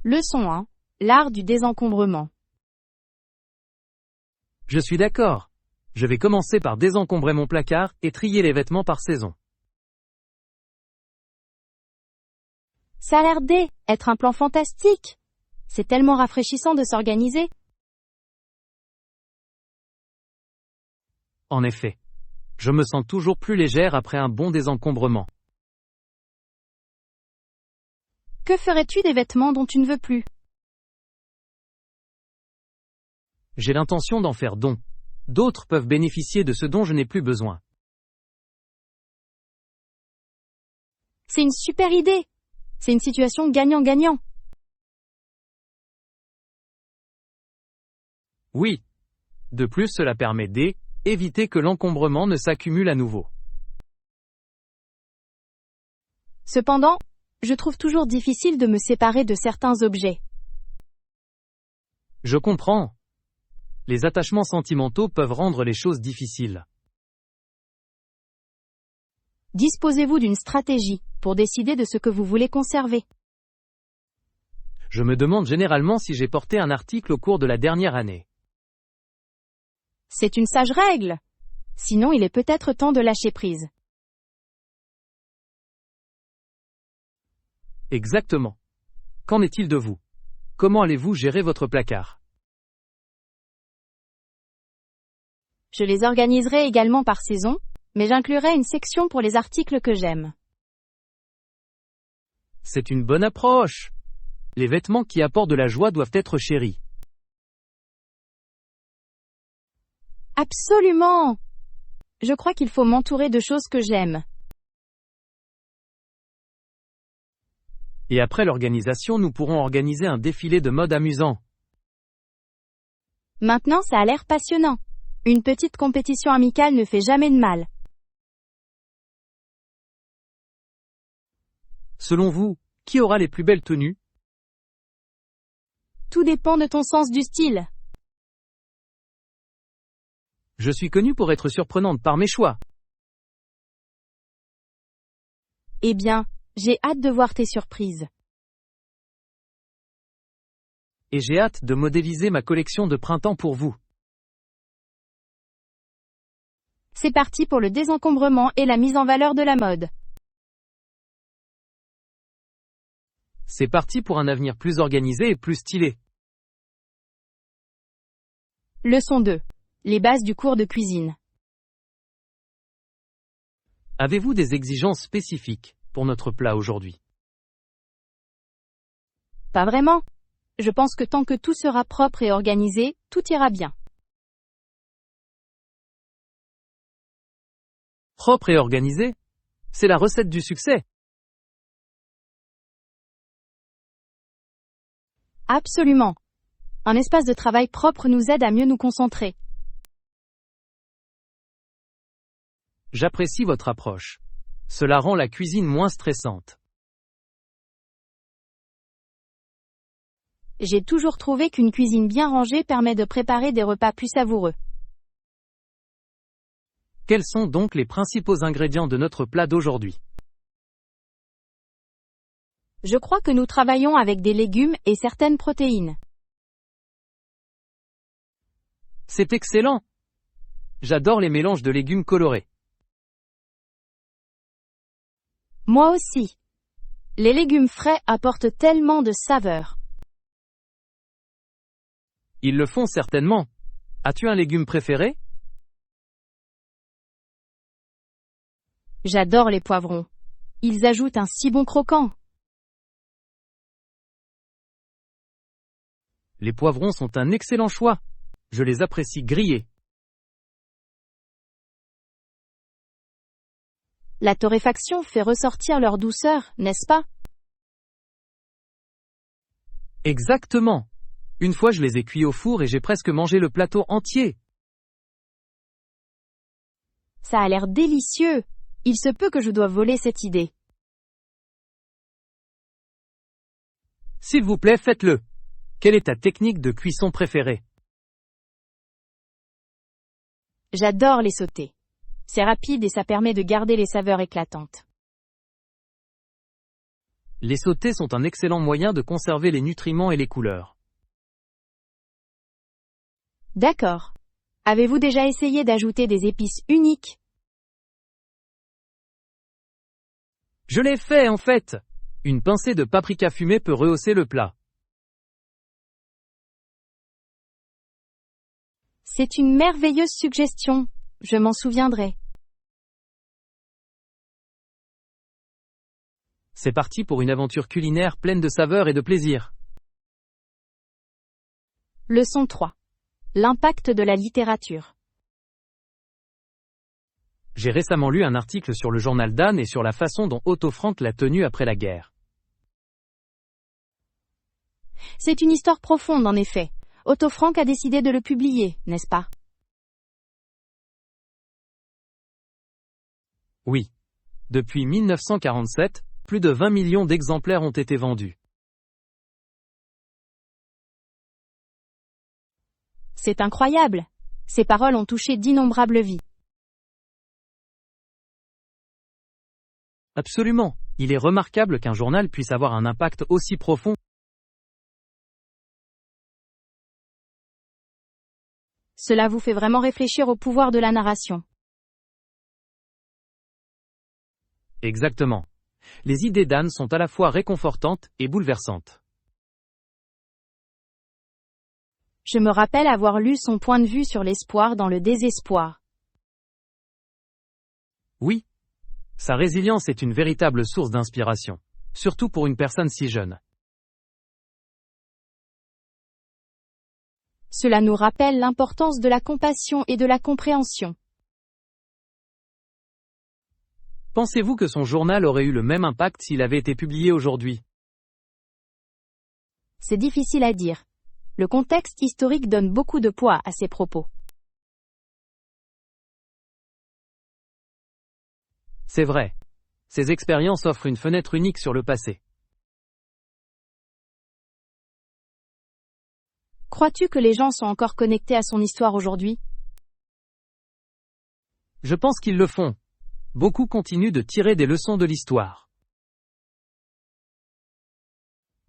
Leçon 1. L'art du désencombrement. Je suis d'accord. Je vais commencer par désencombrer mon placard et trier les vêtements par saison. Ça a l'air d'être un plan fantastique. C'est tellement rafraîchissant de s'organiser. En effet. Je me sens toujours plus légère après un bon désencombrement. Que ferais-tu des vêtements dont tu ne veux plus? J'ai l'intention d'en faire don. D'autres peuvent bénéficier de ce dont je n'ai plus besoin. C'est une super idée. C'est une situation gagnant-gagnant. Oui. De plus, cela permet d'éviter que l'encombrement ne s'accumule à nouveau. Cependant, je trouve toujours difficile de me séparer de certains objets. Je comprends. Les attachements sentimentaux peuvent rendre les choses difficiles. Disposez-vous d'une stratégie pour décider de ce que vous voulez conserver. Je me demande généralement si j'ai porté un article au cours de la dernière année. C'est une sage règle. Sinon, il est peut-être temps de lâcher prise. Exactement. Qu'en est-il de vous? Comment allez-vous gérer votre placard? Je les organiserai également par saison, mais j'inclurai une section pour les articles que j'aime. C'est une bonne approche. Les vêtements qui apportent de la joie doivent être chéris. Absolument! Je crois qu'il faut m'entourer de choses que j'aime. Et après l'organisation, nous pourrons organiser un défilé de mode amusant. Maintenant, ça a l'air passionnant. Une petite compétition amicale ne fait jamais de mal. Selon vous, qui aura les plus belles tenues? Tout dépend de ton sens du style. Je suis connue pour être surprenante par mes choix. Eh bien, j'ai hâte de voir tes surprises. Et j'ai hâte de modéliser ma collection de printemps pour vous. C'est parti pour le désencombrement et la mise en valeur de la mode. C'est parti pour un avenir plus organisé et plus stylé. Leçon 2. Les bases du cours de cuisine. Avez-vous des exigences spécifiques pour notre plat aujourd'hui? Pas vraiment. Je pense que tant que tout sera propre et organisé, tout ira bien. Propre et organisé? C'est la recette du succès. Absolument. Un espace de travail propre nous aide à mieux nous concentrer. J'apprécie votre approche. Cela rend la cuisine moins stressante. J'ai toujours trouvé qu'une cuisine bien rangée permet de préparer des repas plus savoureux. Quels sont donc les principaux ingrédients de notre plat d'aujourd'hui? Je crois que nous travaillons avec des légumes et certaines protéines. C'est excellent. J'adore les mélanges de légumes colorés. Moi aussi. Les légumes frais apportent tellement de saveur. Ils le font certainement. As-tu un légume préféré? J'adore les poivrons. Ils ajoutent un si bon croquant. Les poivrons sont un excellent choix. Je les apprécie grillés. La torréfaction fait ressortir leur douceur, n'est-ce pas? Exactement. Une fois je les ai cuits au four et j'ai presque mangé le plateau entier. Ça a l'air délicieux. Il se peut que je doive voler cette idée. S'il vous plaît, faites-le. Quelle est ta technique de cuisson préférée? J'adore les sautés. C'est rapide et ça permet de garder les saveurs éclatantes. Les sautés sont un excellent moyen de conserver les nutriments et les couleurs. D'accord. Avez-vous déjà essayé d'ajouter des épices uniques? Je l'ai fait en fait! Une pincée de paprika fumé peut rehausser le plat. C'est une merveilleuse suggestion. Je m'en souviendrai. C'est parti pour une aventure culinaire pleine de saveurs et de plaisir. Leçon 3. L'impact de la littérature. J'ai récemment lu un article sur le journal d'Anne et sur la façon dont Otto Frank l'a tenu après la guerre. C'est une histoire profonde en effet. Otto Frank a décidé de le publier, n'est-ce pas? Oui. Depuis 1947, plus de 20 millions d'exemplaires ont été vendus. C'est incroyable. Ces paroles ont touché d'innombrables vies. Absolument. Il est remarquable qu'un journal puisse avoir un impact aussi profond. Cela vous fait vraiment réfléchir au pouvoir de la narration. Exactement. Les idées d'Anne sont à la fois réconfortantes et bouleversantes. Je me rappelle avoir lu son point de vue sur l'espoir dans le désespoir. Oui. Sa résilience est une véritable source d'inspiration. Surtout pour une personne si jeune. Cela nous rappelle l'importance de la compassion et de la compréhension. Pensez-vous que son journal aurait eu le même impact s'il avait été publié aujourd'hui? C'est difficile à dire. Le contexte historique donne beaucoup de poids à ses propos. C'est vrai. Ces expériences offrent une fenêtre unique sur le passé. Crois-tu que les gens sont encore connectés à son histoire aujourd'hui? Je pense qu'ils le font. Beaucoup continuent de tirer des leçons de l'histoire.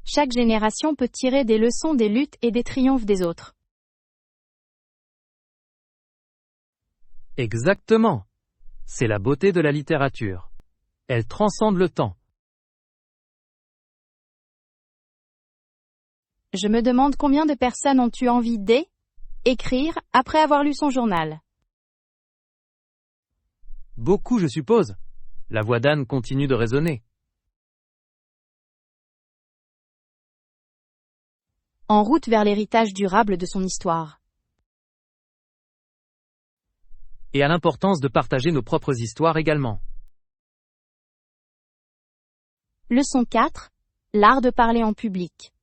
Chaque génération peut tirer des leçons des luttes et des triomphes des autres. Exactement. C'est la beauté de la littérature. Elle transcende le temps. Je me demande combien de personnes ont eu envie d'écrire après avoir lu son journal. Beaucoup, je suppose. La voix d'Anne continue de résonner. En route vers l'héritage durable de son histoire. Et à l'importance de partager nos propres histoires également. Leçon 4. L'art de parler en public.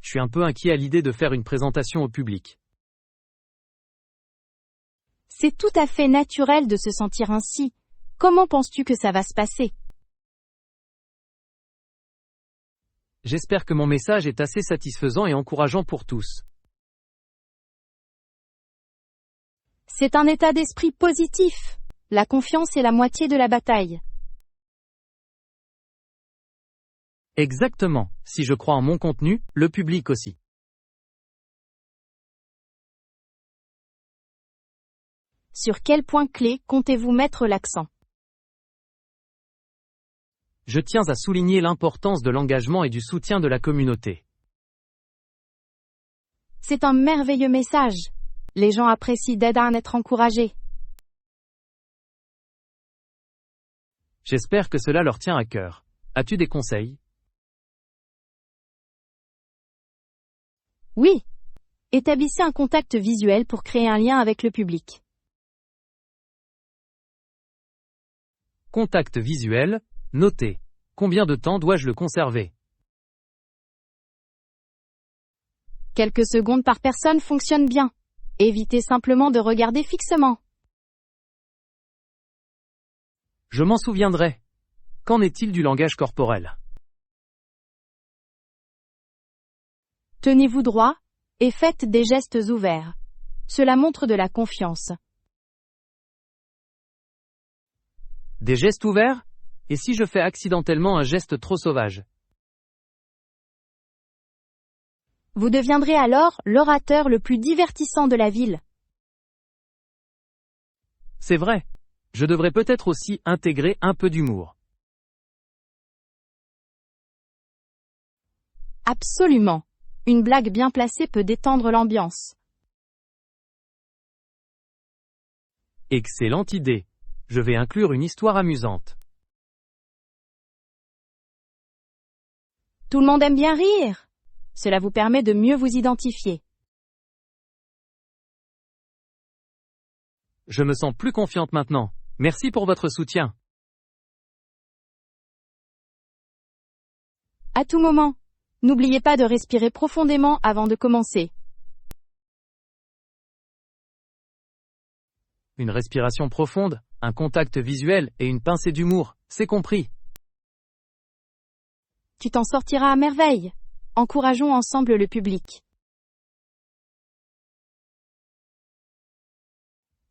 Je suis un peu inquiet à l'idée de faire une présentation au public. C'est tout à fait naturel de se sentir ainsi. Comment penses-tu que ça va se passer? J'espère que mon message est assez satisfaisant et encourageant pour tous. C'est un état d'esprit positif. La confiance est la moitié de la bataille. Exactement. Si je crois en mon contenu, le public aussi. Sur quel point clé comptez-vous mettre l'accent? Je tiens à souligner l'importance de l'engagement et du soutien de la communauté. C'est un merveilleux message. Les gens apprécient d'aider à être encouragés. J'espère que cela leur tient à cœur. As-tu des conseils? Oui. Établissez un contact visuel pour créer un lien avec le public. Contact visuel, noté. Combien de temps dois-je le conserver? Quelques secondes par personne fonctionne bien. Évitez simplement de regarder fixement. Je m'en souviendrai. Qu'en est-il du langage corporel? Tenez-vous droit, et faites des gestes ouverts. Cela montre de la confiance. Des gestes ouverts? Et si je fais accidentellement un geste trop sauvage? Vous deviendrez alors l'orateur le plus divertissant de la ville. C'est vrai. Je devrais peut-être aussi intégrer un peu d'humour. Absolument. Une blague bien placée peut détendre l'ambiance. Excellente idée. Je vais inclure une histoire amusante. Tout le monde aime bien rire. Cela vous permet de mieux vous identifier. Je me sens plus confiante maintenant. Merci pour votre soutien. À tout moment. N'oubliez pas de respirer profondément avant de commencer. Une respiration profonde, un contact visuel et une pincée d'humour, c'est compris. Tu t'en sortiras à merveille. Encourageons ensemble le public.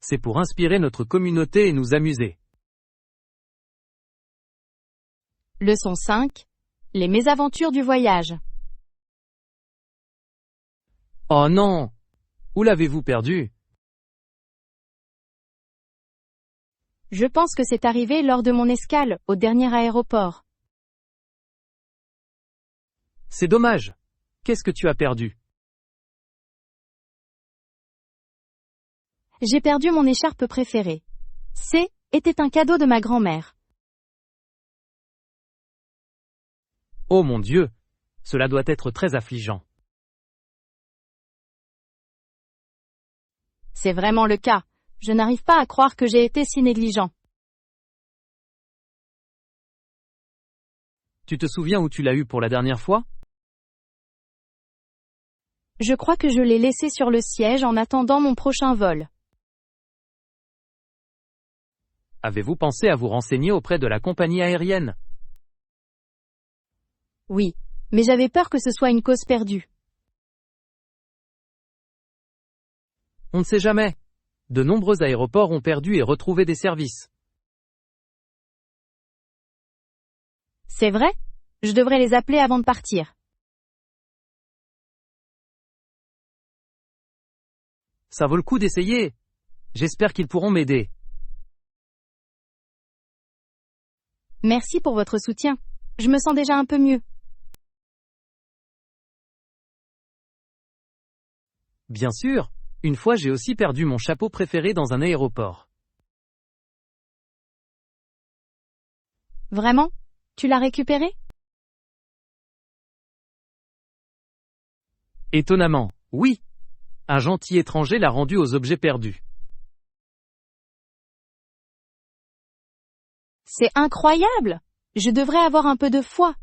C'est pour inspirer notre communauté et nous amuser. Leçon 5. Les mésaventures du voyage. Oh non! Où l'avez-vous perdu? Je pense que c'est arrivé lors de mon escale au dernier aéroport. C'est dommage. Qu'est-ce que tu as perdu? J'ai perdu mon écharpe préférée. Était un cadeau de ma grand-mère. Oh mon Dieu! Cela doit être très affligeant. C'est vraiment le cas. Je n'arrive pas à croire que j'ai été si négligent. Tu te souviens où tu l'as eu pour la dernière fois? Je crois que je l'ai laissé sur le siège en attendant mon prochain vol. Avez-vous pensé à vous renseigner auprès de la compagnie aérienne? Oui, mais j'avais peur que ce soit une cause perdue. On ne sait jamais. De nombreux aéroports ont perdu et retrouvé des services. C'est vrai? Je devrais les appeler avant de partir. Ça vaut le coup d'essayer. J'espère qu'ils pourront m'aider. Merci pour votre soutien. Je me sens déjà un peu mieux. Bien sûr, une fois j'ai aussi perdu mon chapeau préféré dans un aéroport. Vraiment? Tu l'as récupéré? Étonnamment, oui. Un gentil étranger l'a rendu aux objets perdus. C'est incroyable! Je devrais avoir un peu de foi.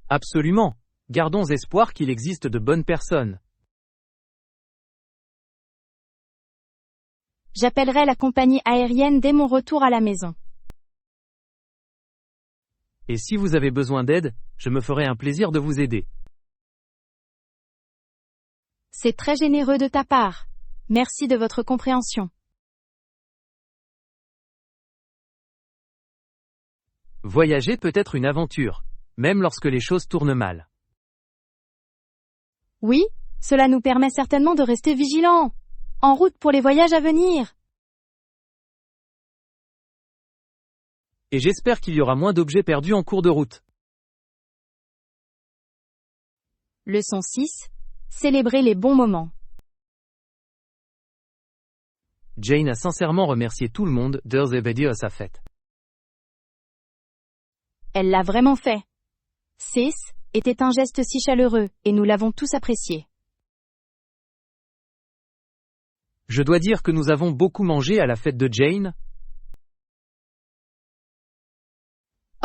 Absolument. Gardons espoir qu'il existe de bonnes personnes. J'appellerai la compagnie aérienne dès mon retour à la maison. Et si vous avez besoin d'aide, je me ferai un plaisir de vous aider. C'est très généreux de ta part. Merci de votre compréhension. Voyager peut être une aventure, même lorsque les choses tournent mal. Oui, cela nous permet certainement de rester vigilants. En route pour les voyages à venir. Et j'espère qu'il y aura moins d'objets perdus en cours de route. Leçon 6. Célébrer les bons moments. Jane a sincèrement remercié tout le monde d'Earth à sa fête. Elle l'a vraiment fait. Était un geste si chaleureux, et nous l'avons tous apprécié. Je dois dire que nous avons beaucoup mangé à la fête de Jane.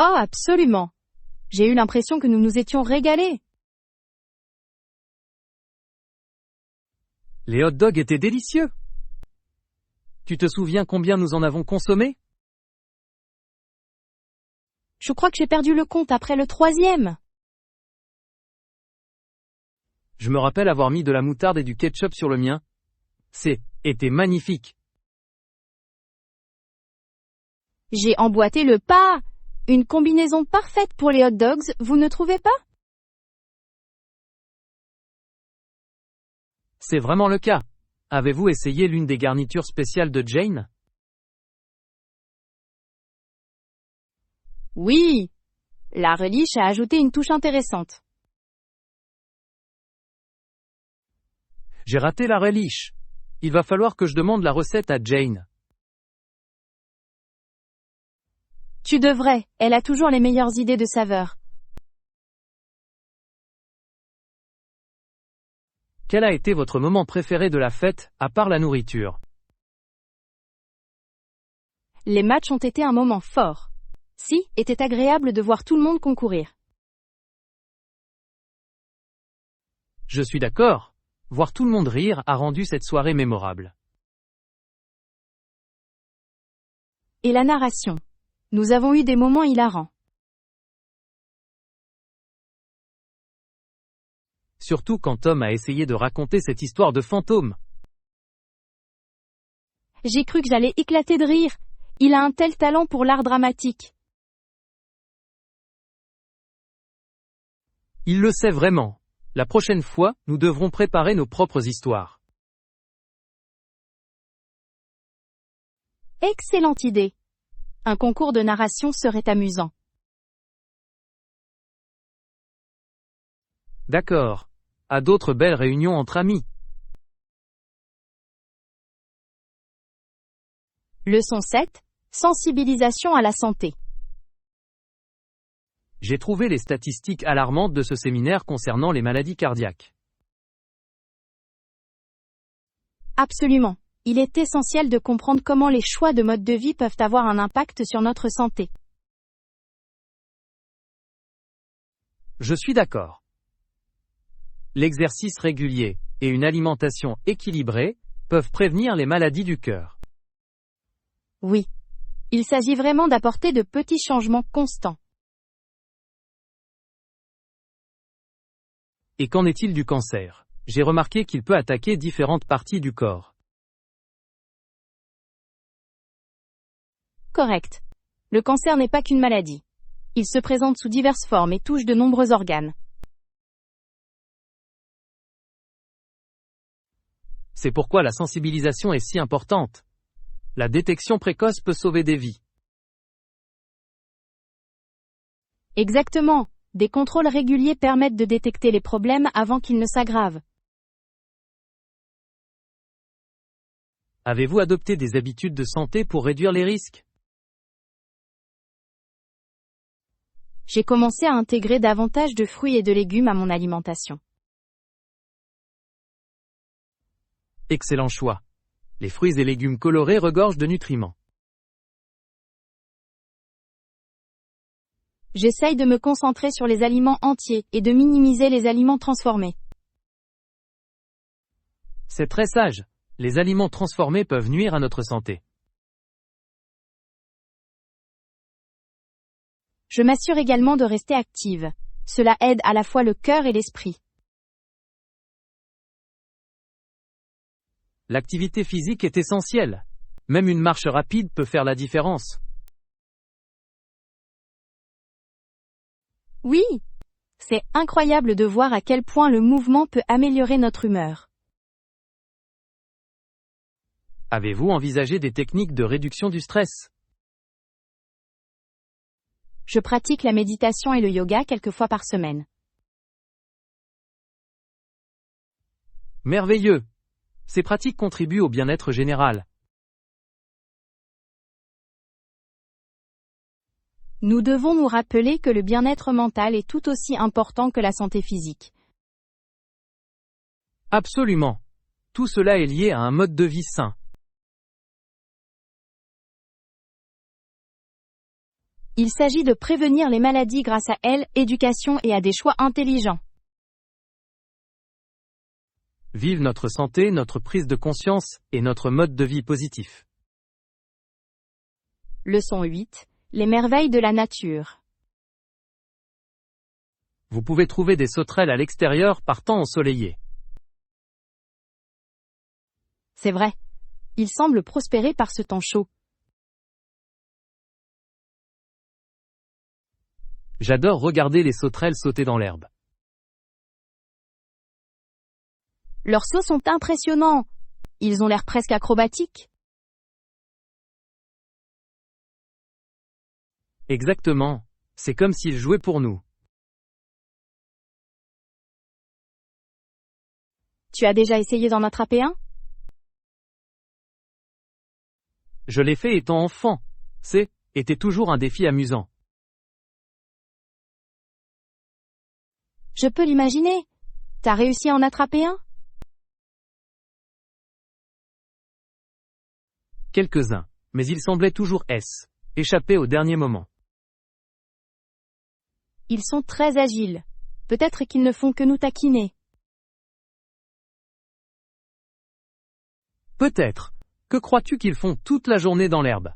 Oh, absolument. J'ai eu l'impression que nous nous étions régalés. Les hot dogs étaient délicieux. Tu te souviens combien nous en avons consommé? Je crois que j'ai perdu le compte après le 3e. Je me rappelle avoir mis de la moutarde et du ketchup sur le mien. Était magnifique. J'ai emboîté le pas! Une combinaison parfaite pour les hot dogs, vous ne trouvez pas? C'est vraiment le cas. Avez-vous essayé l'une des garnitures spéciales de Jane? Oui! La relish a ajouté une touche intéressante. J'ai raté la relish. Il va falloir que je demande la recette à Jane. Tu devrais, elle a toujours les meilleures idées de saveurs. Quel a été votre moment préféré de la fête, à part la nourriture? Les matchs ont été un moment fort. Si, était agréable de voir tout le monde concourir. Je suis d'accord. Voir tout le monde rire a rendu cette soirée mémorable. Et la narration. Nous avons eu des moments hilarants. Surtout quand Tom a essayé de raconter cette histoire de fantôme. J'ai cru que j'allais éclater de rire. Il a un tel talent pour l'art dramatique. Il le sait vraiment. La prochaine fois, nous devrons préparer nos propres histoires. Excellente idée. Un concours de narration serait amusant. D'accord. À d'autres belles réunions entre amis. Leçon 7. Sensibilisation à la santé. J'ai trouvé les statistiques alarmantes de ce séminaire concernant les maladies cardiaques. Absolument. Il est essentiel de comprendre comment les choix de mode de vie peuvent avoir un impact sur notre santé. Je suis d'accord. L'exercice régulier et une alimentation équilibrée peuvent prévenir les maladies du cœur. Oui. Il s'agit vraiment d'apporter de petits changements constants. Et qu'en est-il du cancer? J'ai remarqué qu'il peut attaquer différentes parties du corps. Correct. Le cancer n'est pas qu'une maladie. Il se présente sous diverses formes et touche de nombreux organes. C'est pourquoi la sensibilisation est si importante. La détection précoce peut sauver des vies. Exactement. Des contrôles réguliers permettent de détecter les problèmes avant qu'ils ne s'aggravent. Avez-vous adopté des habitudes de santé pour réduire les risques? J'ai commencé à intégrer davantage de fruits et de légumes à mon alimentation. Excellent choix. Les fruits et légumes colorés regorgent de nutriments. J'essaye de me concentrer sur les aliments entiers et de minimiser les aliments transformés. C'est très sage. Les aliments transformés peuvent nuire à notre santé. Je m'assure également de rester active. Cela aide à la fois le cœur et l'esprit. L'activité physique est essentielle. Même une marche rapide peut faire la différence. Oui! C'est incroyable de voir à quel point le mouvement peut améliorer notre humeur. Avez-vous envisagé des techniques de réduction du stress? Je pratique la méditation et le yoga quelques fois par semaine. Merveilleux! Ces pratiques contribuent au bien-être général. Nous devons nous rappeler que le bien-être mental est tout aussi important que la santé physique. Absolument. Tout cela est lié à un mode de vie sain. Il s'agit de prévenir les maladies grâce à l'éducation et à des choix intelligents. Vive notre santé, notre prise de conscience et notre mode de vie positif. Leçon 8. Les merveilles de la nature. Vous pouvez trouver des sauterelles à l'extérieur par temps ensoleillé. C'est vrai. Ils semblent prospérer par ce temps chaud. J'adore regarder les sauterelles sauter dans l'herbe. Leurs sauts sont impressionnants. Ils ont l'air presque acrobatiques. Exactement. C'est comme s'ils jouaient pour nous. Tu as déjà essayé d'en attraper un? Je l'ai fait étant enfant. Était toujours un défi amusant. Je peux l'imaginer. T'as réussi à en attraper un? Quelques-uns. Mais ils semblaient toujours échapper au dernier moment. Ils sont très agiles. Peut-être qu'ils ne font que nous taquiner. Peut-être. Que crois-tu qu'ils font toute la journée dans l'herbe?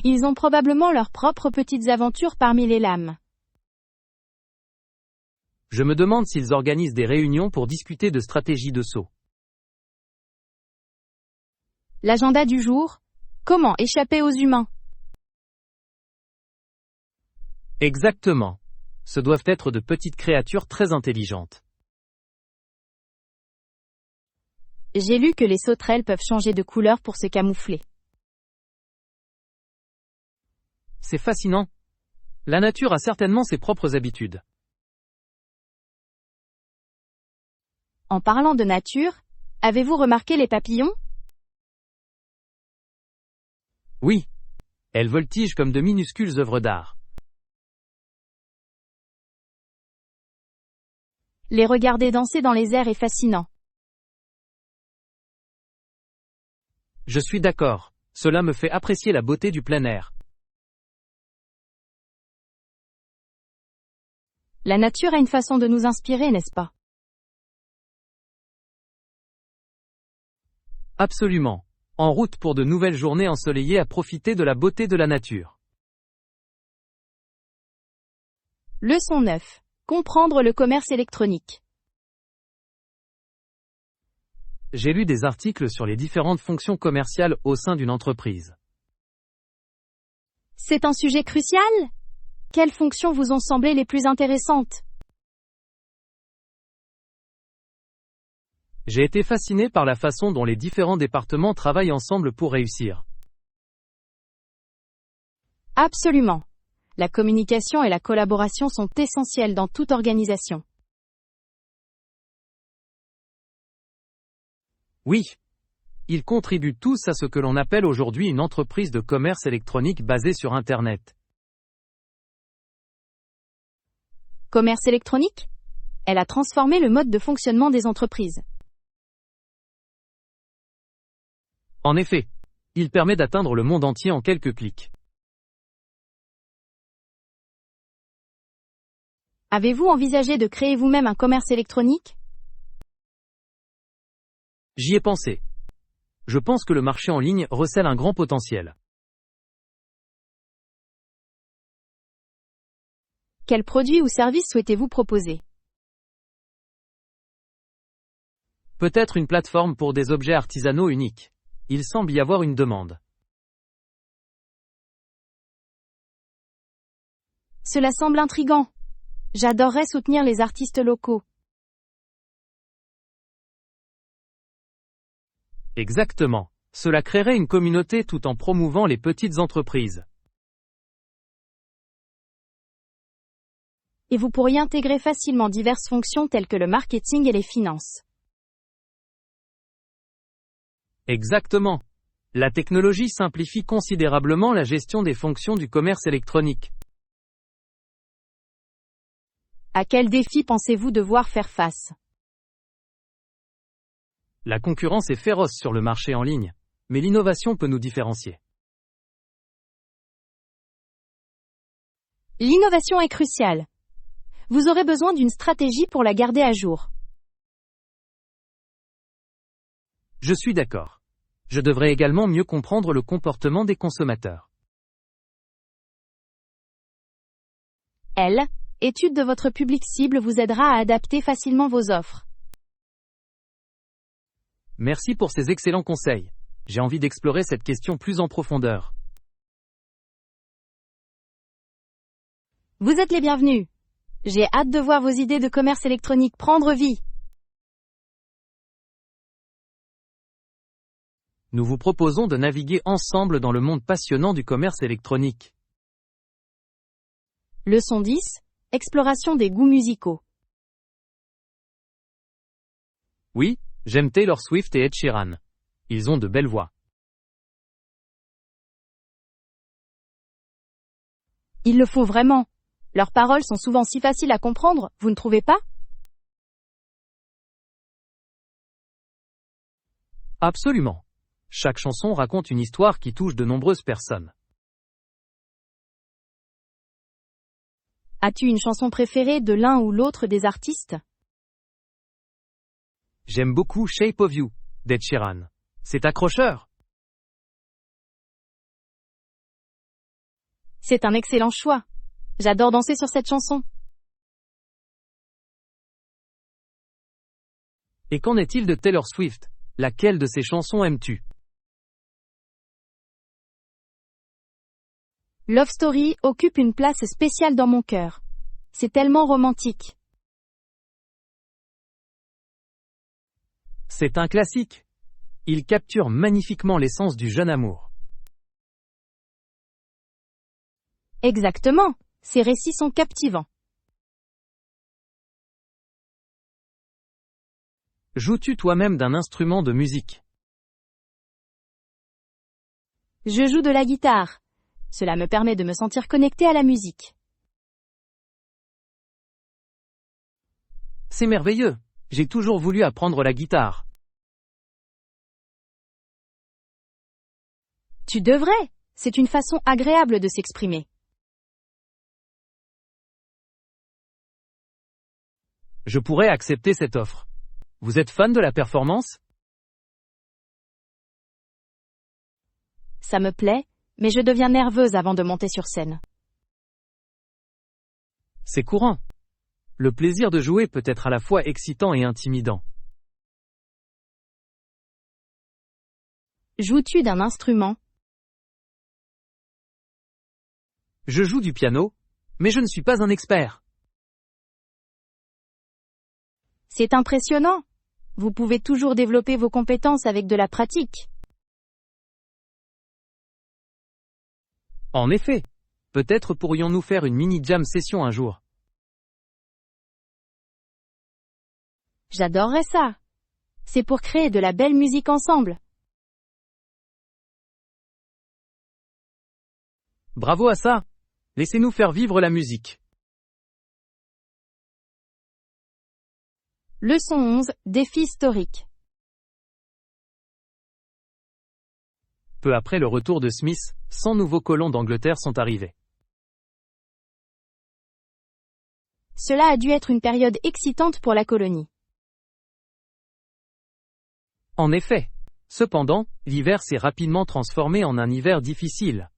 Ils ont probablement leurs propres petites aventures parmi les lames. Je me demande s'ils organisent des réunions pour discuter de stratégies de saut. L'agenda du jour. Comment échapper aux humains? Exactement. Ce doivent être de petites créatures très intelligentes. J'ai lu que les sauterelles peuvent changer de couleur pour se camoufler. C'est fascinant. La nature a certainement ses propres habitudes. En parlant de nature, avez-vous remarqué les papillons? Oui. Elles voltigent comme de minuscules œuvres d'art. Les regarder danser dans les airs est fascinant. Je suis d'accord. Cela me fait apprécier la beauté du plein air. La nature a une façon de nous inspirer, n'est-ce pas? Absolument. En route pour de nouvelles journées ensoleillées à profiter de la beauté de la nature. Leçon 9. Comprendre le commerce électronique. J'ai lu des articles sur les différentes fonctions commerciales au sein d'une entreprise. C'est un sujet crucial? Quelles fonctions vous ont semblé les plus intéressantes? J'ai été fasciné par la façon dont les différents départements travaillent ensemble pour réussir. Absolument. La communication et la collaboration sont essentielles dans toute organisation. Oui. Ils contribuent tous à ce que l'on appelle aujourd'hui une entreprise de commerce électronique basée sur Internet. Commerce électronique? Elle a transformé le mode de fonctionnement des entreprises. En effet. Il permet d'atteindre le monde entier en quelques clics. Avez-vous envisagé de créer vous-même un commerce électronique? J'y ai pensé. Je pense que le marché en ligne recèle un grand potentiel. Quels produits ou services souhaitez-vous proposer? Peut-être une plateforme pour des objets artisanaux uniques. Il semble y avoir une demande. Cela semble intriguant. J'adorerais soutenir les artistes locaux. Exactement. Cela créerait une communauté tout en promouvant les petites entreprises. Et vous pourriez intégrer facilement diverses fonctions telles que le marketing et les finances. Exactement. La technologie simplifie considérablement la gestion des fonctions du commerce électronique. À quels défis pensez-vous devoir faire face? La concurrence est féroce sur le marché en ligne, mais l'innovation peut nous différencier. L'innovation est cruciale. Vous aurez besoin d'une stratégie pour la garder à jour. Je suis d'accord. Je devrais également mieux comprendre le comportement des consommateurs. Étude de votre public cible vous aidera à adapter facilement vos offres. Merci pour ces excellents conseils. J'ai envie d'explorer cette question plus en profondeur. Vous êtes les bienvenus. J'ai hâte de voir vos idées de commerce électronique prendre vie. Nous vous proposons de naviguer ensemble dans le monde passionnant du commerce électronique. Leçon 10. Exploration des goûts musicaux. Oui, j'aime Taylor Swift et Ed Sheeran. Ils ont de belles voix. Il le faut vraiment. Leurs paroles sont souvent si faciles à comprendre, vous ne trouvez pas? Absolument. Chaque chanson raconte une histoire qui touche de nombreuses personnes. As-tu une chanson préférée de l'un ou l'autre des artistes? J'aime beaucoup Shape of You, d'Ed Sheeran. C'est accrocheur. C'est un excellent choix. J'adore danser sur cette chanson. Et qu'en est-il de Taylor Swift? Laquelle de ses chansons aimes-tu? Love Story occupe une place spéciale dans mon cœur. C'est tellement romantique. C'est un classique. Il capture magnifiquement l'essence du jeune amour. Exactement. Ces récits sont captivants. Joues-tu toi-même d'un instrument de musique? Je joue de la guitare. Cela me permet de me sentir connecté à la musique. C'est merveilleux. J'ai toujours voulu apprendre la guitare. Tu devrais. C'est une façon agréable de s'exprimer. Je pourrais accepter cette offre. Vous êtes fan de la performance? Ça me plaît, mais je deviens nerveuse avant de monter sur scène. C'est courant. Le plaisir de jouer peut être à la fois excitant et intimidant. Joues-tu d'un instrument? Je joue du piano, mais je ne suis pas un expert. C'est impressionnant. Vous pouvez toujours développer vos compétences avec de la pratique. En effet. Peut-être pourrions-nous faire une mini jam session un jour. J'adorerais ça. C'est pour créer de la belle musique ensemble. Bravo à ça. Laissez-nous faire vivre la musique. Leçon 11. Défi historique. Peu après le retour de Smith, 100 nouveaux colons d'Angleterre sont arrivés. Cela a dû être une période excitante pour la colonie. En effet. Cependant, l'hiver s'est rapidement transformé en un hiver difficile.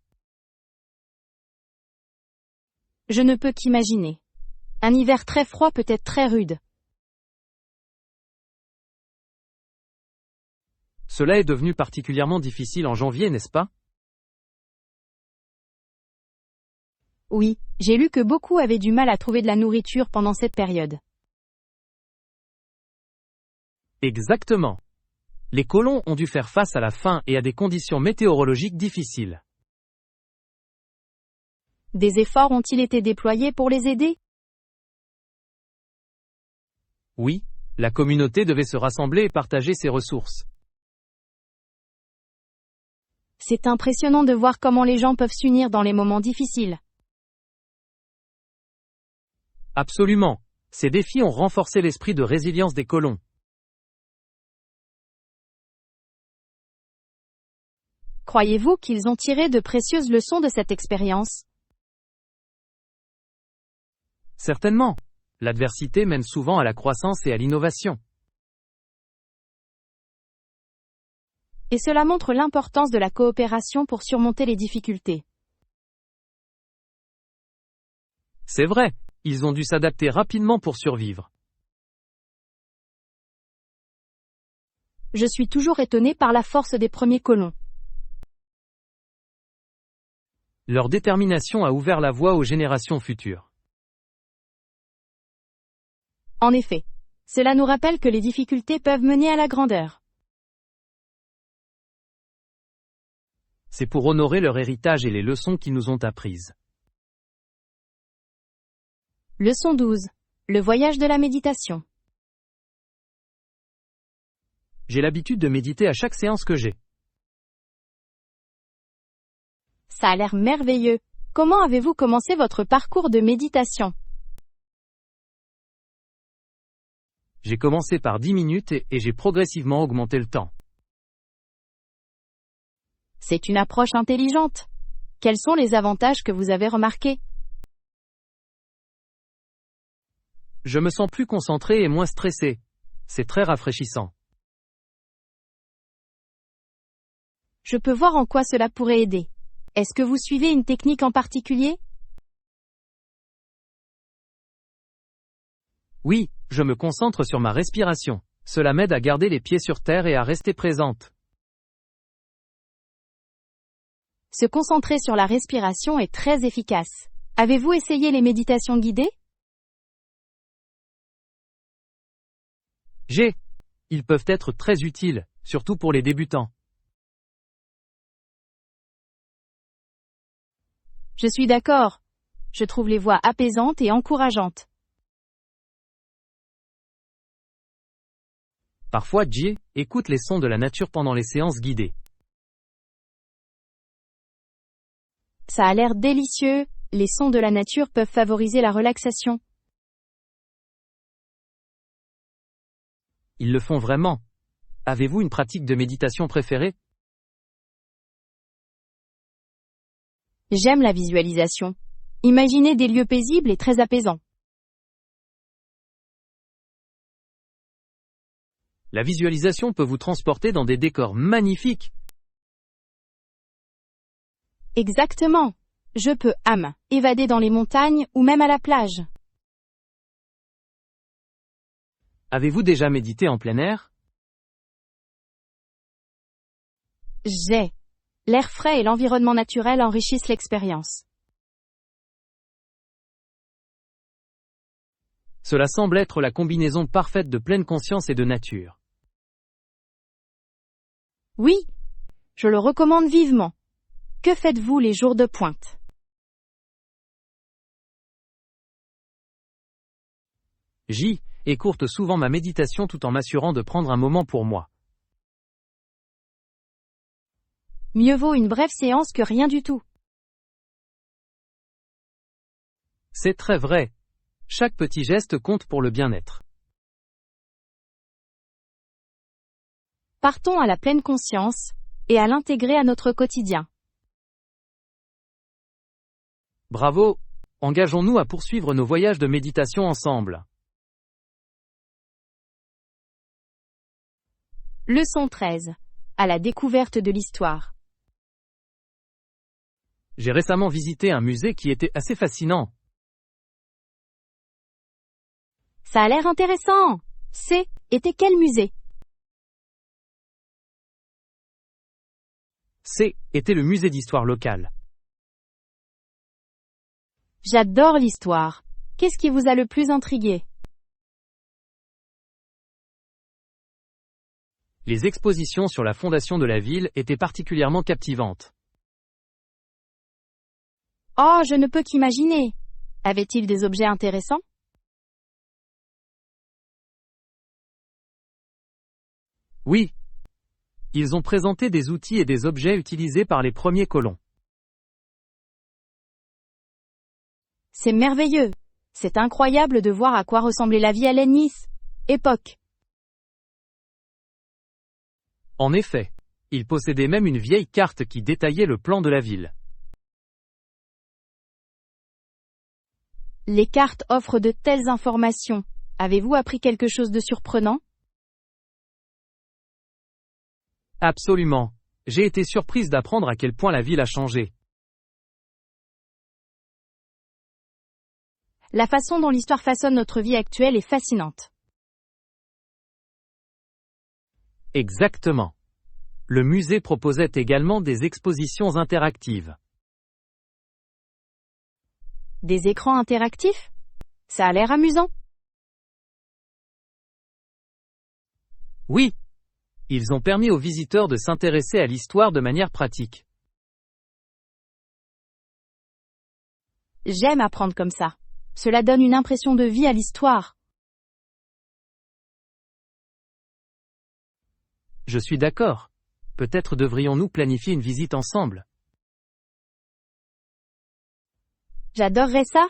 Je ne peux qu'imaginer. Un hiver très froid peut être très rude. Cela est devenu particulièrement difficile en janvier, n'est-ce pas? Oui, j'ai lu que beaucoup avaient du mal à trouver de la nourriture pendant cette période. Exactement. Les colons ont dû faire face à la faim et à des conditions météorologiques difficiles. Des efforts ont-ils été déployés pour les aider? Oui, la communauté devait se rassembler et partager ses ressources. C'est impressionnant de voir comment les gens peuvent s'unir dans les moments difficiles. Absolument. Ces défis ont renforcé l'esprit de résilience des colons. Croyez-vous qu'ils ont tiré de précieuses leçons de cette expérience? Certainement. L'adversité mène souvent à la croissance et à l'innovation. Et cela montre l'importance de la coopération pour surmonter les difficultés. C'est vrai, ils ont dû s'adapter rapidement pour survivre. Je suis toujours étonné par la force des premiers colons. Leur détermination a ouvert la voie aux générations futures. En effet, cela nous rappelle que les difficultés peuvent mener à la grandeur. C'est pour honorer leur héritage et les leçons qu'ils nous ont apprises. Leçon 12. Le voyage de la méditation. J'ai l'habitude de méditer à chaque séance que j'ai. Ça a l'air merveilleux. Comment avez-vous commencé votre parcours de méditation? J'ai commencé par 10 minutes et j'ai progressivement augmenté le temps. C'est une approche intelligente. Quels sont les avantages que vous avez remarqués? Je me sens plus concentré et moins stressé. C'est très rafraîchissant. Je peux voir en quoi cela pourrait aider. Est-ce que vous suivez une technique en particulier? Oui, je me concentre sur ma respiration. Cela m'aide à garder les pieds sur terre et à rester présente. Se concentrer sur la respiration est très efficace. Avez-vous essayé les méditations guidées? Ils peuvent être très utiles, surtout pour les débutants. Je suis d'accord. Je trouve les voix apaisantes et encourageantes. Parfois Jie écoute les sons de la nature pendant les séances guidées. Ça a l'air délicieux. Les sons de la nature peuvent favoriser la relaxation. Ils le font vraiment. Avez-vous une pratique de méditation préférée? J'aime la visualisation. Imaginez des lieux paisibles et très apaisants. La visualisation peut vous transporter dans des décors magnifiques. Exactement. Je peux évader dans les montagnes ou même à la plage. Avez-vous déjà médité en plein air? L'air frais et l'environnement naturel enrichissent l'expérience. Cela semble être la combinaison parfaite de pleine conscience et de nature. Oui, je le recommande vivement. Que faites-vous les jours de pointe? Écourte souvent ma méditation tout en m'assurant de prendre un moment pour moi. Mieux vaut une brève séance que rien du tout. C'est très vrai. Chaque petit geste compte pour le bien-être. Partons à la pleine conscience et à l'intégrer à notre quotidien. Bravo! Engageons-nous à poursuivre nos voyages de méditation ensemble. Leçon 13. À la découverte de l'histoire. J'ai récemment visité un musée qui était assez fascinant. Ça a l'air intéressant. Était quel musée? Était le musée d'histoire locale. J'adore l'histoire. Qu'est-ce qui vous a le plus intrigué? Les expositions sur la fondation de la ville étaient particulièrement captivantes. Oh, je ne peux qu'imaginer. Avait-il des objets intéressants? Oui. Ils ont présenté des outils et des objets utilisés par les premiers colons. C'est merveilleux. C'est incroyable de voir à quoi ressemblait la vie à l'Ennis. Époque. En effet. Ils possédaient même une vieille carte qui détaillait le plan de la ville. Les cartes offrent de telles informations. Avez-vous appris quelque chose de surprenant? Absolument. J'ai été surprise d'apprendre à quel point la ville a changé. La façon dont l'histoire façonne notre vie actuelle est fascinante. Exactement. Le musée proposait également des expositions interactives. Des écrans interactifs? Ça a l'air amusant. Oui, ils ont permis aux visiteurs de s'intéresser à l'histoire de manière pratique. J'aime apprendre comme ça. Cela donne une impression de vie à l'histoire. Je suis d'accord. Peut-être devrions-nous planifier une visite ensemble. J'adorerais ça.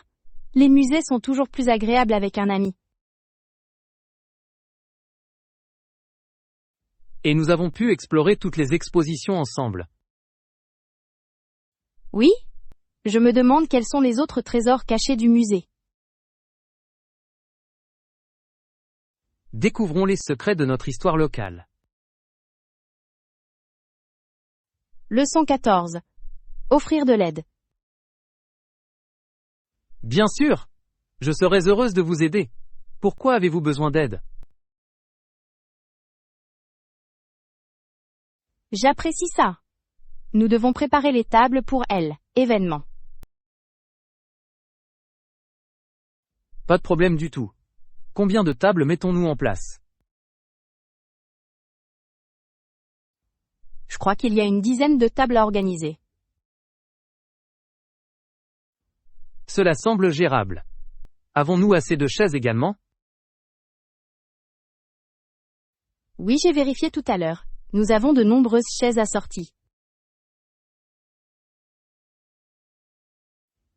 Les musées sont toujours plus agréables avec un ami. Et nous avons pu explorer toutes les expositions ensemble. Oui? Je me demande quels sont les autres trésors cachés du musée. Découvrons les secrets de notre histoire locale. Leçon 14. Offrir de l'aide. Bien sûr! Je serais heureuse de vous aider. Pourquoi avez-vous besoin d'aide? J'apprécie ça. Nous devons préparer les tables pour événement. Pas de problème du tout. Combien de tables mettons-nous en place? Je crois qu'il y a une dizaine de tables à organiser. Cela semble gérable. Avons-nous assez de chaises également? Oui, j'ai vérifié tout à l'heure. Nous avons de nombreuses chaises assorties.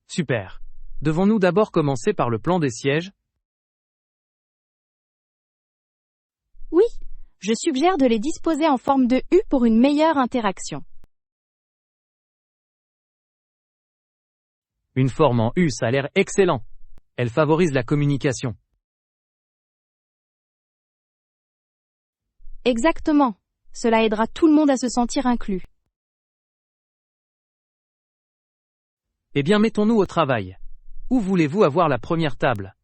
Super. Devons-nous d'abord commencer par le plan des sièges? Oui, je suggère de les disposer en forme de U pour une meilleure interaction. Une forme en U, ça a l'air excellent. Elle favorise la communication. Exactement. Cela aidera tout le monde à se sentir inclus. Eh bien, mettons-nous au travail. Où voulez-vous avoir la première table?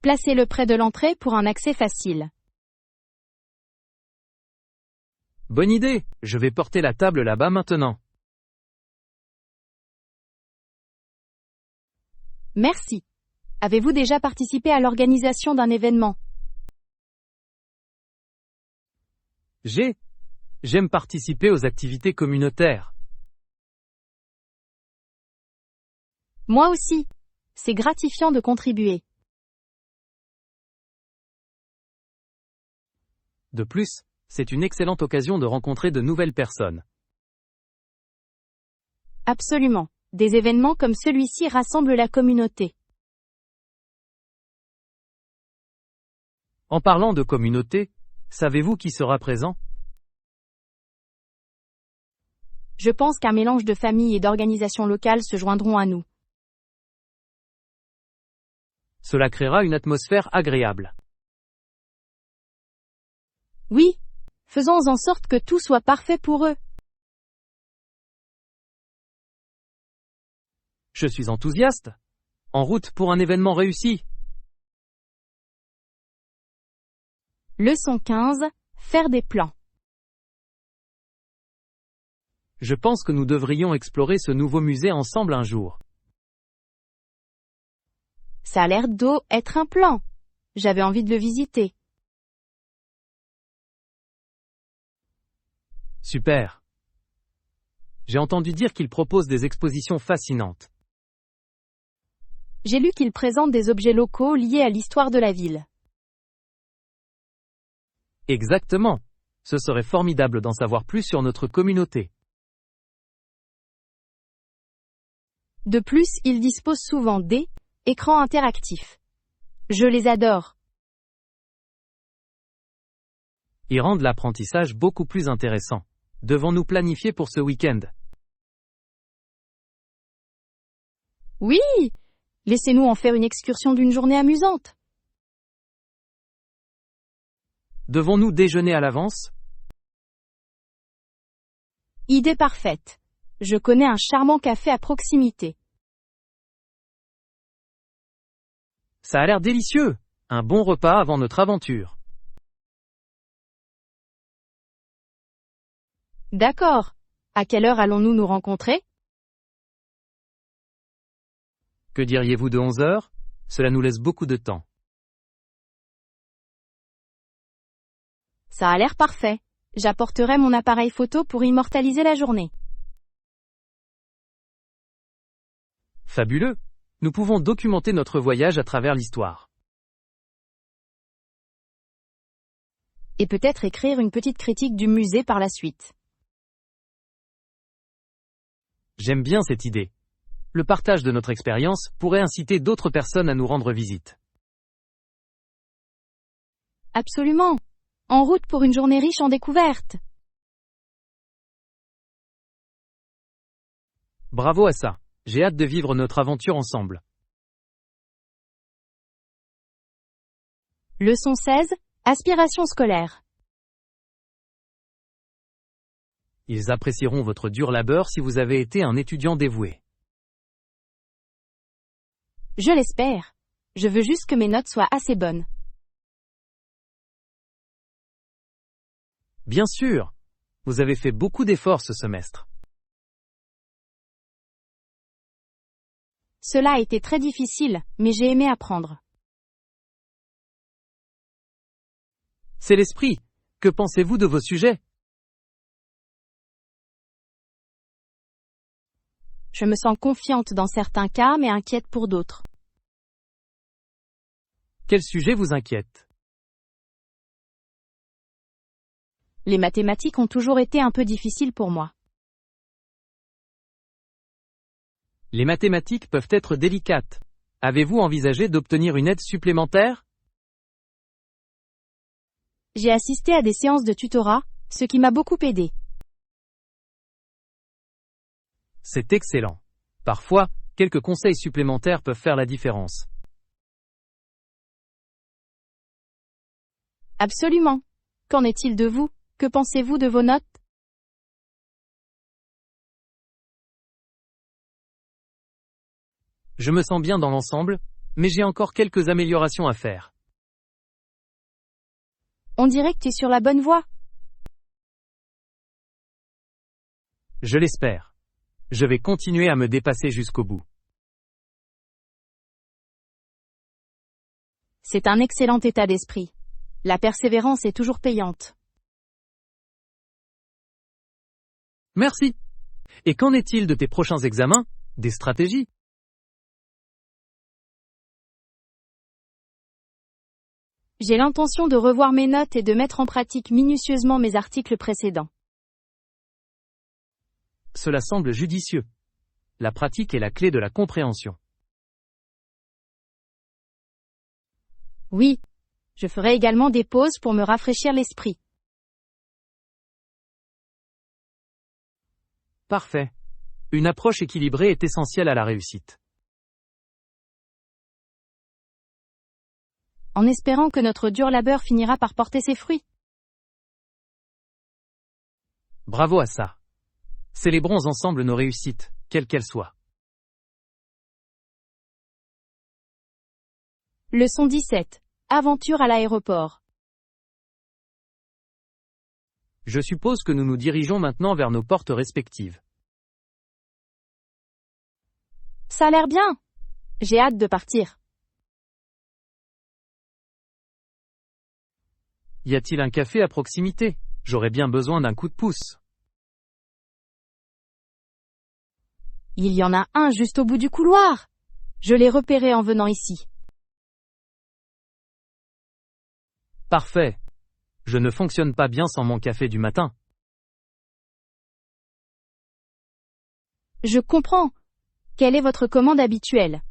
Placez-le près de l'entrée pour un accès facile. Bonne idée, je vais porter la table là-bas maintenant. Merci. Avez-vous déjà participé à l'organisation d'un événement? J'aime participer aux activités communautaires. Moi aussi. C'est gratifiant de contribuer. De plus, c'est une excellente occasion de rencontrer de nouvelles personnes. Absolument. Des événements comme celui-ci rassemblent la communauté. En parlant de communauté, savez-vous qui sera présent? Je pense qu'un mélange de familles et d'organisations locales se joindront à nous. Cela créera une atmosphère agréable. Oui. Faisons en sorte que tout soit parfait pour eux. Je suis enthousiaste. En route pour un événement réussi. Leçon 15. Faire des plans. Je pense que nous devrions explorer ce nouveau musée ensemble un jour. Ça a l'air d'être un plan. J'avais envie de le visiter. Super. J'ai entendu dire qu'il propose des expositions fascinantes. J'ai lu qu'il présente des objets locaux liés à l'histoire de la ville. Exactement. Ce serait formidable d'en savoir plus sur notre communauté. De plus, il dispose souvent écrans interactifs. Je les adore. Ils rendent l'apprentissage beaucoup plus intéressant. Devons-nous planifier pour ce week-end? Oui! Laissez-nous en faire une excursion d'une journée amusante. Devons-nous déjeuner à l'avance? Idée parfaite. Je connais un charmant café à proximité. Ça a l'air délicieux. Un bon repas avant notre aventure. D'accord. À quelle heure allons-nous nous rencontrer? Que diriez-vous de 11 heures? Cela nous laisse beaucoup de temps. Ça a l'air parfait. J'apporterai mon appareil photo pour immortaliser la journée. Fabuleux! Nous pouvons documenter notre voyage à travers l'histoire. Et peut-être écrire une petite critique du musée par la suite. J'aime bien cette idée. Le partage de notre expérience pourrait inciter d'autres personnes à nous rendre visite. Absolument. En route pour une journée riche en découvertes. Bravo à ça. J'ai hâte de vivre notre aventure ensemble. Leçon 16. Aspiration scolaire. Ils apprécieront votre dur labeur si vous avez été un étudiant dévoué. Je l'espère. Je veux juste que mes notes soient assez bonnes. Bien sûr. Vous avez fait beaucoup d'efforts ce semestre. Cela a été très difficile, mais j'ai aimé apprendre. C'est l'esprit. Que pensez-vous de vos sujets? Je me sens confiante dans certains cas, mais inquiète pour d'autres. Quel sujet vous inquiète? Les mathématiques ont toujours été un peu difficiles pour moi. Les mathématiques peuvent être délicates. Avez-vous envisagé d'obtenir une aide supplémentaire? J'ai assisté à des séances de tutorat, ce qui m'a beaucoup aidé. C'est excellent. Parfois, quelques conseils supplémentaires peuvent faire la différence. Absolument. Qu'en est-il de vous? Que pensez-vous de vos notes? Je me sens bien dans l'ensemble, mais j'ai encore quelques améliorations à faire. On dirait que tu es sur la bonne voie. Je l'espère. Je vais continuer à me dépasser jusqu'au bout. C'est un excellent état d'esprit. La persévérance est toujours payante. Merci. Et qu'en est-il de tes prochains examens? Des stratégies? J'ai l'intention de revoir mes notes et de mettre en pratique minutieusement mes articles précédents. Cela semble judicieux. La pratique est la clé de la compréhension. Oui. Je ferai également des pauses pour me rafraîchir l'esprit. Parfait. Une approche équilibrée est essentielle à la réussite. En espérant que notre dur labeur finira par porter ses fruits. Bravo à ça. Célébrons ensemble nos réussites, quelles qu'elles soient. Leçon 17. Aventure à l'aéroport. Je suppose que nous nous dirigeons maintenant vers nos portes respectives. Ça a l'air bien. J'ai hâte de partir. Y a-t-il un café à proximité? J'aurais bien besoin d'un coup de pouce. Il y en a un juste au bout du couloir. Je l'ai repéré en venant ici. Parfait. Je ne fonctionne pas bien sans mon café du matin. Je comprends. Quelle est votre commande habituelle?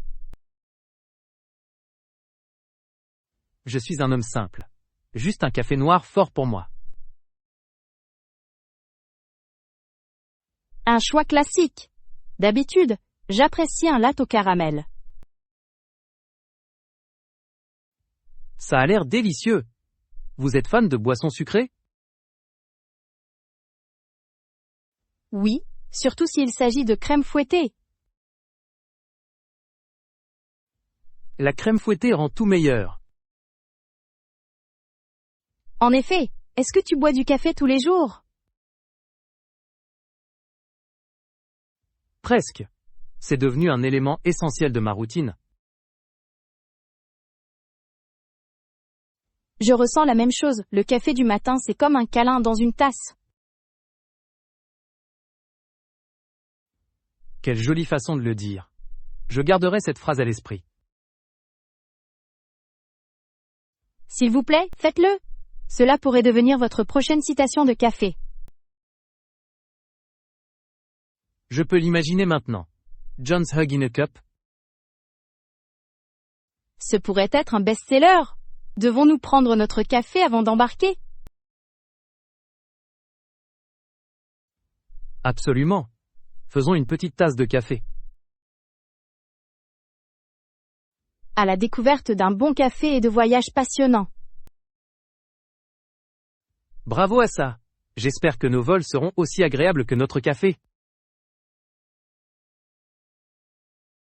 Je suis un homme simple. Juste un café noir fort pour moi. Un choix classique. D'habitude, j'apprécie un latte au caramel. Ça a l'air délicieux. Vous êtes fan de boissons sucrées? Oui, surtout s'il s'agit de crème fouettée. La crème fouettée rend tout meilleur. En effet, est-ce que tu bois du café tous les jours? Presque. C'est devenu un élément essentiel de ma routine. Je ressens la même chose, le café du matin c'est comme un câlin dans une tasse. Quelle jolie façon de le dire. Je garderai cette phrase à l'esprit. S'il vous plaît, faites-le. Cela pourrait devenir votre prochaine citation de café. Je peux l'imaginer maintenant. John's Hug in a Cup. Ce pourrait être un best-seller. Devons-nous prendre notre café avant d'embarquer? Absolument. Faisons une petite tasse de café. À la découverte d'un bon café et de voyages passionnants. Bravo à ça. J'espère que nos vols seront aussi agréables que notre café.